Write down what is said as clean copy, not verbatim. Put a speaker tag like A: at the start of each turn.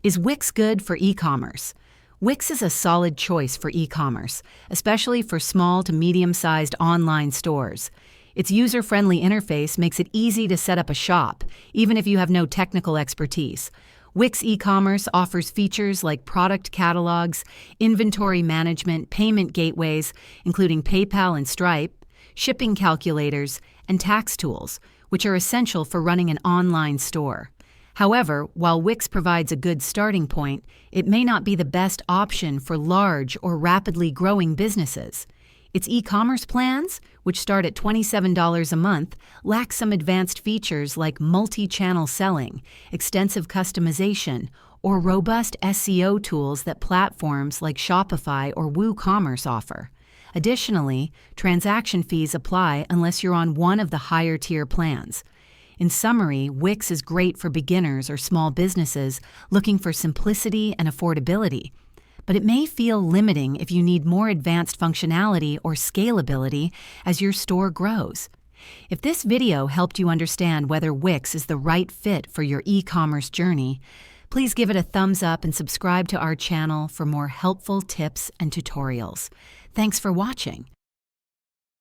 A: Is WIX good for e-commerce? WIX is a solid choice for e-commerce, especially for small to medium-sized online stores. Its user-friendly interface makes it easy to set up a shop, even if you have no technical expertise. WIX e-commerce offers features like product catalogs, inventory management, payment gateways, including PayPal and Stripe, shipping calculators, and tax tools, which are essential for running an online store. However, while WIX provides a good starting point, it may not be the best option for large or rapidly growing businesses. Its e-commerce plans, which start at $27 a month, lack some advanced features like multi-channel selling, extensive customization, or robust SEO tools that platforms like Shopify or WooCommerce offer. Additionally, transaction fees apply unless you're on one of the higher-tier plans. In summary, WIX is great for beginners or small businesses looking for simplicity and affordability, but it may feel limiting if you need more advanced functionality or scalability as your store grows. If this video helped you understand whether WIX is the right fit for your e-commerce journey, please give it a thumbs up and subscribe to our channel for more helpful tips and tutorials. Thanks for watching.